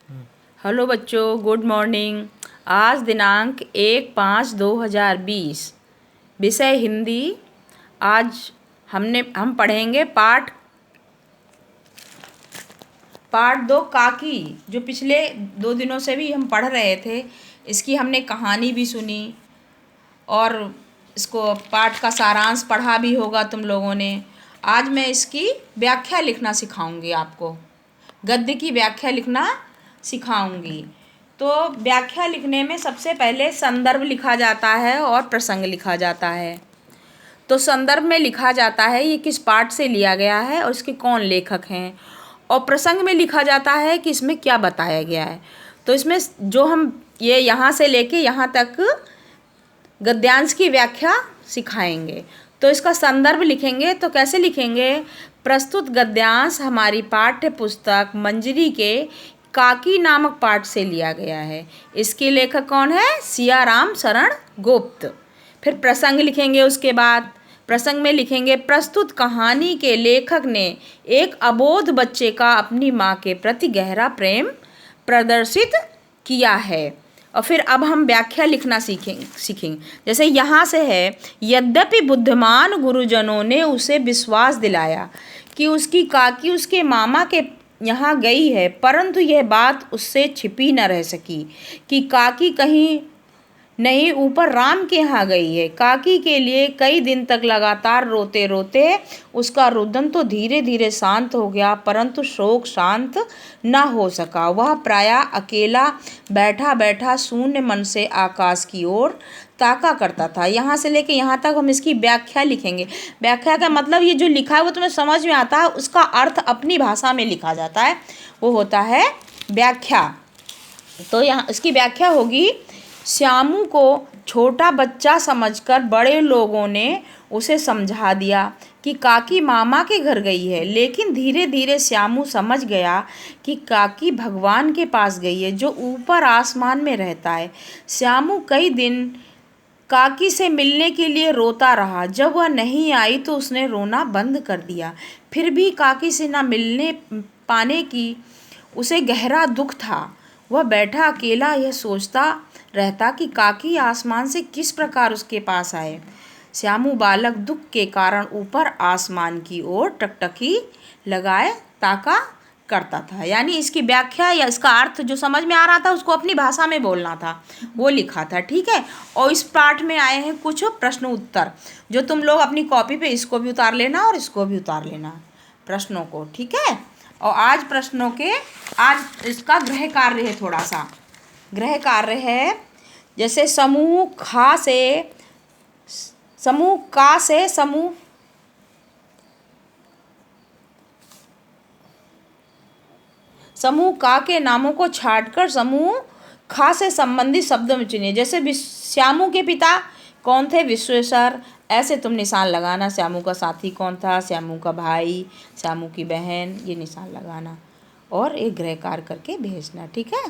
Hello बच्चों, good morning. आज दिनांक 1/5/2020, विषय हिंदी। आज हम पढ़ेंगे पार्ट 2 काकी, जो पिछले 2 दिनों से भी हम पढ़ रहे थे। इसकी हमने कहानी भी सुनी और इसको पाठ का सारांश पढ़ा भी होगा तुम लोगों ने। आज मैं इसकी व्याख्या लिखना सिखाऊंगी आपको, गद्य की व्याख्या लिखना सिखाऊंगी। तो व्याख्या लिखने में सबसे पहले संदर्भ लिखा जाता है और प्रसंग लिखा जाता है। तो संदर्भ में लिखा जाता है ये किस पाठ से लिया गया है और इसके कौन लेखक हैं, और प्रसंग में लिखा जाता है कि इसमें क्या बताया गया है। तो इसमें जो हम ये यहाँ से लेके यहाँ तक गद्यांश की व्याख्या सिखाएंगे। तो इसका संदर्भ लिखेंगे तो कैसे लिखेंगे? प्रस्तुत गद्यांश हमारी पाठ्य पुस्तक मंजरी के काकी नामक पाठ से लिया गया है। इसके लेखक कौन है? सियाराम शरण गुप्त। फिर प्रसंग लिखेंगे। उसके बाद प्रसंग में लिखेंगे, प्रस्तुत कहानी के लेखक ने एक अबोध बच्चे का अपनी माँ के प्रति गहरा प्रेम प्रदर्शित किया है। और फिर अब हम व्याख्या लिखना सीखेंगे। जैसे यहाँ से है, यद्यपि बुद्धिमान गुरुजनों ने उसे विश्वास दिलाया कि उसकी काकी उसके मामा के यहाँ गई है, परंतु यह बात उससे छिपी न रह सकी कि काकी कहीं नहीं ऊपर राम के यहाँ गई है। काकी के लिए कई दिन तक लगातार रोते रोते उसका रुदन तो धीरे धीरे शांत हो गया, परंतु शोक शांत न हो सका। वह प्रायः अकेला बैठा बैठा शून्य मन से आकाश की ओर ताका करता था। यहाँ से लेके यहाँ तक हम इसकी व्याख्या लिखेंगे। व्याख्या का मतलब ये जो लिखा है वो तुम्हें समझ में आता है, उसका अर्थ अपनी भाषा में लिखा जाता है, वो होता है व्याख्या। तो यहाँ इसकी व्याख्या होगी, श्यामू को छोटा बच्चा समझकर बड़े लोगों ने उसे समझा दिया कि काकी मामा के घर गई है, लेकिन धीरे धीरे श्यामू समझ गया कि काकी भगवान के पास गई है, जो ऊपर आसमान में रहता है। श्यामू कई दिन काकी से मिलने के लिए रोता रहा। जब वह नहीं आई तो उसने रोना बंद कर दिया। फिर भी काकी से न मिलने पाने की उसे गहरा दुख था। वह बैठा अकेला यह सोचता रहता कि काकी आसमान से किस प्रकार उसके पास आए। श्यामू बालक दुख के कारण ऊपर आसमान की ओर टकटकी लगाए ताका करता था। यानी इसकी व्याख्या या इसका अर्थ जो समझ में आ रहा था उसको अपनी भाषा में बोलना था, वो लिखा था। ठीक है। और इस पाठ में आए हैं कुछ प्रश्न उत्तर, जो तुम लोग अपनी कॉपी पे इसको भी उतार लेना और इसको भी उतार लेना प्रश्नों को। ठीक है। और आज इसका गृह कार्य है, थोड़ा सा गृह कार्य है। जैसे समूह का से समूह का के नामों को छांटकर समूह खा से संबंधित शब्दों में चुनिए। जैसे श्यामू के पिता कौन थे? विश्वेश्वर। ऐसे तुम निशान लगाना। श्यामू का साथी कौन था? श्यामू का भाई, श्यामू की बहन, ये निशान लगाना और एक गृह कार्य करके भेजना। ठीक है।